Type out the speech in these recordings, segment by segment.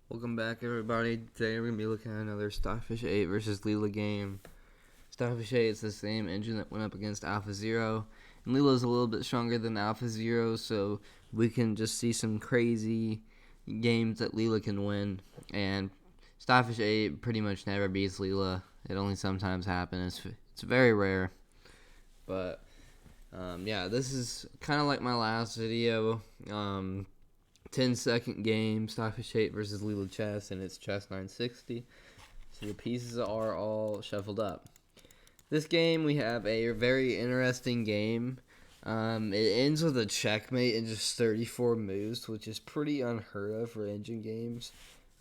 Welcome back, everybody. Today we're going to be looking at another Stockfish 8 versus Leela game. Stockfish 8 is the same engine that went up against Alpha Zero, and Leela is a little bit stronger than Alpha Zero, so we can just see some crazy games that Leela can win. And Stockfish 8 pretty much never beats Leela. It only sometimes happens. It's very rare. But yeah, this is kind of like my last video. 10-second game, Stockfish 8 versus Leela chess, and it's chess 960. So the pieces are all shuffled up. This game, we have a very interesting game. It ends with a checkmate in just 34 moves, which is pretty unheard of for engine games.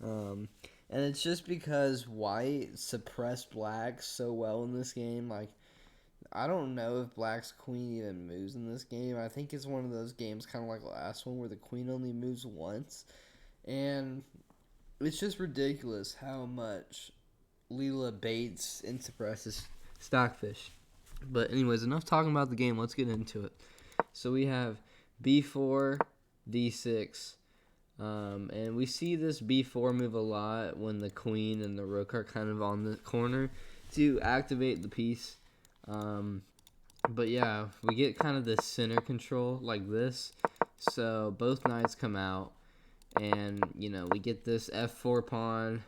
And it's just because white suppressed black so well in this game. Like, I don't know if black's queen even moves in this game. I think it's one of those games kind of like the last one where the queen only moves once. And it's just ridiculous how much Leela baits and suppresses Stockfish. But anyways, enough talking about the game. Let's get into it. So we have b4, d6. And we see this b4 move a lot when the queen and the rook are kind of on the corner to activate the piece. But yeah, we get kind of this center control like this. So both knights come out, and we get this f4 pawn,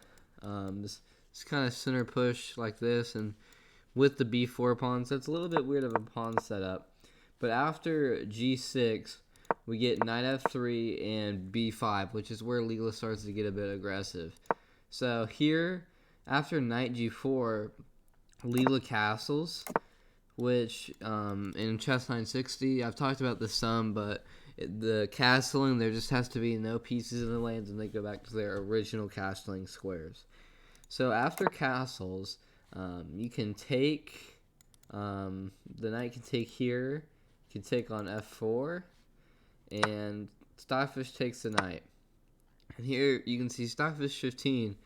this kind of center push like this, and with the b4 pawn. So it's a little bit weird of a pawn setup. But after g6, we get knight f3 and b5, which is where Leela starts to get a bit aggressive. So here, after knight g4, Leela castles, which in chess 960, I've talked about this some, but the castling, there just has to be no pieces in the lanes, and they go back to their original castling squares. So after castles, you can take, the knight can take here, can take on f4, and Stockfish takes the knight. And here you can see Stockfish 15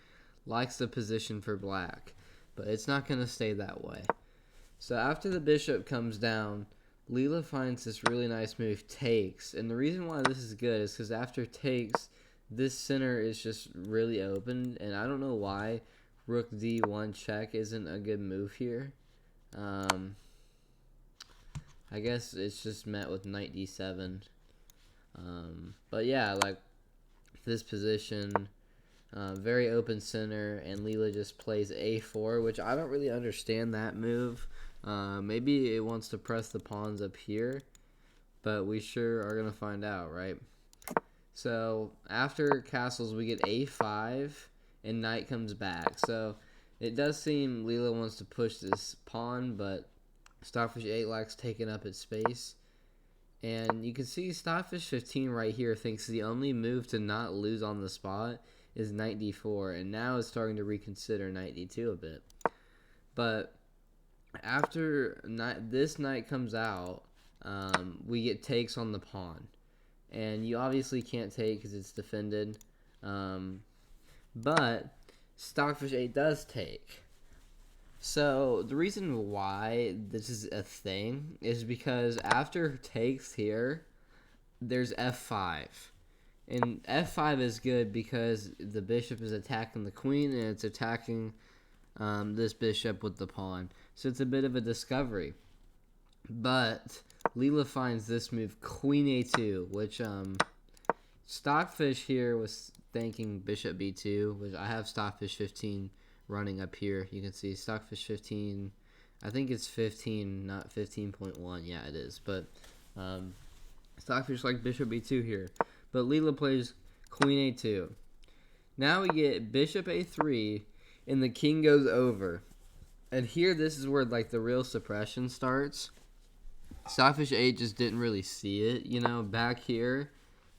likes the position for black, but it's not going to stay that way. So after the bishop comes down, Leela finds this really nice move, takes. And the reason why this is good is because after takes, this center is just really open. And I don't know why rook d1 check isn't a good move here. I guess it's just met with knight d7. But yeah, like this position, very open center, and Leela just plays a4, which I don't really understand that move. Maybe it wants to press the pawns up here, but we sure are going to find out, right? So after castles, we get a5, and knight comes back. So it does seem Leela wants to push this pawn, but Stockfish 8 likes taking up its space. And you can see Stockfish 15 right here thinks the only move to not lose on the spot is knight d4, and now is starting to reconsider knight d2 a bit. But after this knight comes out, we get takes on the pawn. And you obviously can't take because it's defended. But Stockfish 8 does take. So the reason why this is a thing is because after takes here, there's f5. And f5 is good because the bishop is attacking the queen, and it's attacking this bishop with the pawn. So it's a bit of a discovery. But Leela finds this move, queen a2, which Stockfish here was thinking bishop b2, which I have Stockfish 15 running up here. You can see Stockfish 15, I think it's 15, not 15.1. Yeah, it is. But Stockfish like bishop b2 here. But Leela plays queen a2. Now we get bishop a3, and the king goes over. And here, this is where like the real suppression starts. Stockfish 8 just didn't really see it, back here.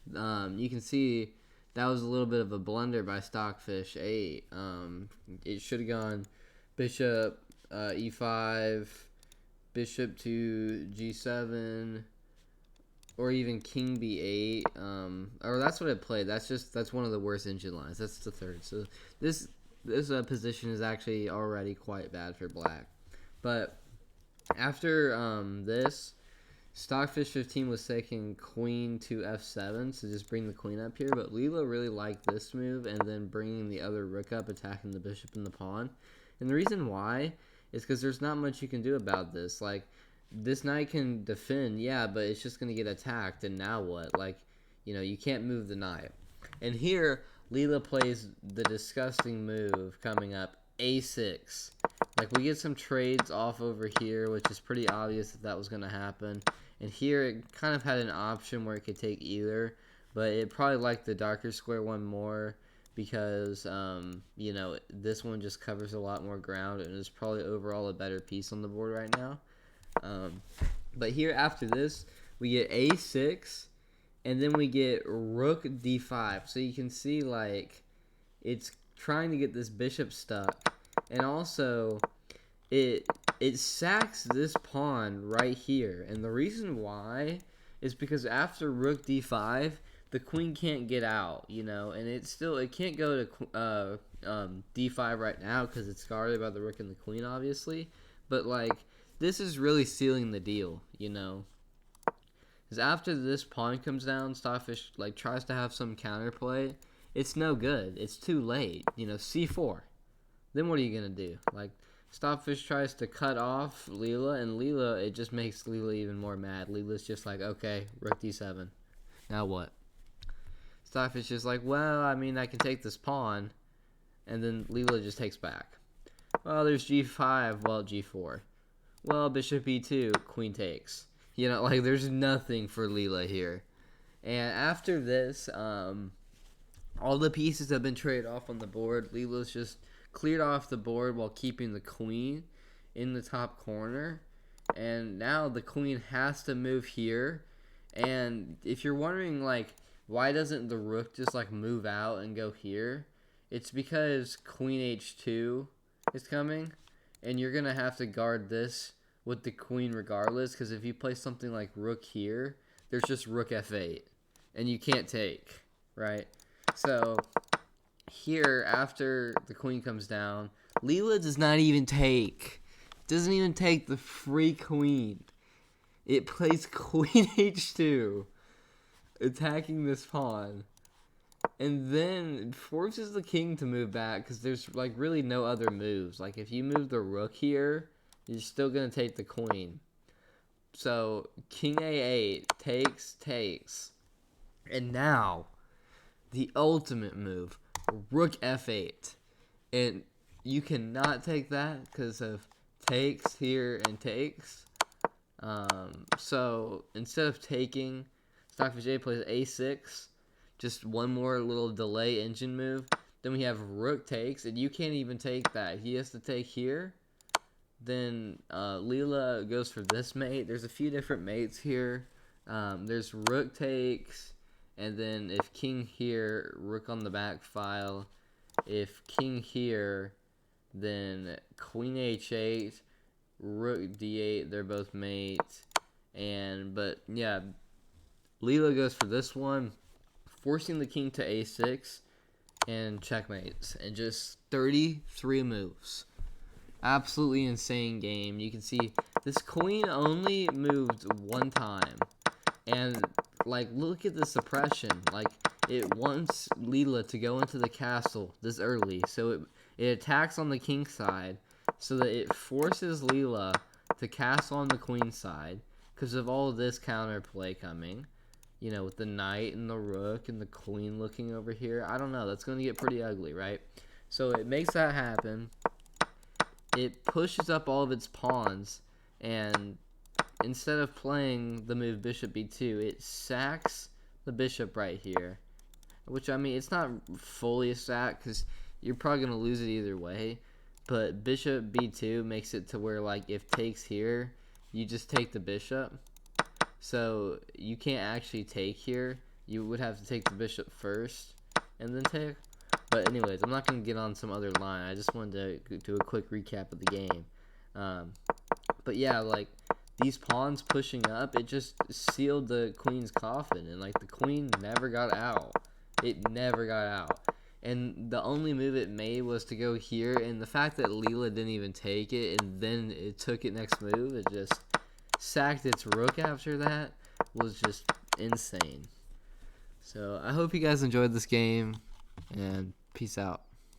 You can see that was a little bit of a blunder by Stockfish 8. It should have gone bishop e5, bishop to g7, or even king b8. Or that's what it played. That's one of the worst engine lines. That's the third. So this position is actually already quite bad for black. But after this, Stockfish 15 was taking queen to f7 to just bring the queen up here, but Leela really liked this move and then bringing the other rook up, attacking the bishop and the pawn. And the reason why is because there's not much you can do about this. Like, this knight can defend, yeah, but it's just going to get attacked, and now what? Like, you know, you can't move the knight. And here, Leela plays the disgusting move coming up, a6. Like, we get some trades off over here, which is pretty obvious that was going to happen. And here, it kind of had an option where it could take either, but it probably liked the darker square one more because, you know, this one just covers a lot more ground and is probably overall a better piece on the board right now. But here, after this, we get a6, and then we get rook d5. So you can see, like, it's trying to get this bishop stuck. And also, it sacks this pawn right here. And the reason why is because after rook d5, the queen can't get out, you know. And it can't go to d5 right now because it's guarded by the rook and the queen, obviously. But, like, this is really sealing the deal, you know. Because after this pawn comes down, Stockfish, like, tries to have some counterplay. It's no good. It's too late. You know, c4. Then what are you going to do? Like, Stockfish tries to cut off Leela, and Leela, it just makes Leela even more mad. Leela's just like, okay, rook d7. Now what? Stockfish is like, well, I mean, I can take this pawn. And then Leela just takes back. Well, there's g5, well, g4. Well, bishop e2, queen takes. You know, like, there's nothing for Leela here. And after this, all the pieces have been traded off on the board. Leela's just cleared off the board while keeping the queen in the top corner. And now the queen has to move here. And if you're wondering, like, why doesn't the rook just, like, move out and go here? It's because queen h2 is coming. And you're going to have to guard this with the queen regardless. Because if you play something like rook here, there's just rook f8. And you can't take, right? So here, after the queen comes down, Leela does not even take. Doesn't even take the free queen. It plays queen h2, attacking this pawn. And then forces the king to move back because there's, like, really no other moves. Like, if you move the rook here, you're still going to take the queen. So, king a8, takes. And now, the ultimate move, rook f8. And you cannot take that because of takes here and takes. So, instead of taking, Stockfish A plays a6. Just one more little delay engine move. Then we have rook takes, and you can't even take that. He has to take here. Then Leela goes for this mate. There's a few different mates here. There's rook takes, and then if king here, rook on the back file. If king here, then queen h8, rook d8. They're both mates. But yeah, Leela goes for this one, forcing the king to a6 and checkmates. And just 33 moves. Absolutely insane game. You can see this queen only moved one time. And, like, look at the suppression. Like, it wants Leela to go into the castle this early. So it attacks on the king side so that it forces Leela to castle on the queen side because of all of this counterplay coming. You know, with the knight and the rook and the queen looking over here. I don't know. That's going to get pretty ugly, right? So it makes that happen. It pushes up all of its pawns. And instead of playing the move bishop b2, it sacks the bishop right here. Which, I mean, it's not fully a sack because you're probably going to lose it either way. But bishop b2 makes it to where, like, if takes here, you just take the bishop. So you can't actually take here. You would have to take the bishop first and then take. But anyways, I'm not going to get on some other line. I just wanted to do a quick recap of the game. But yeah, like, these pawns pushing up, it just sealed the queen's coffin. And, like, the queen never got out. It never got out. And the only move it made was to go here. And the fact that Leela didn't even take it and then it took it next move, it just sacked its rook after that was just insane. So I hope you guys enjoyed this game, and peace out.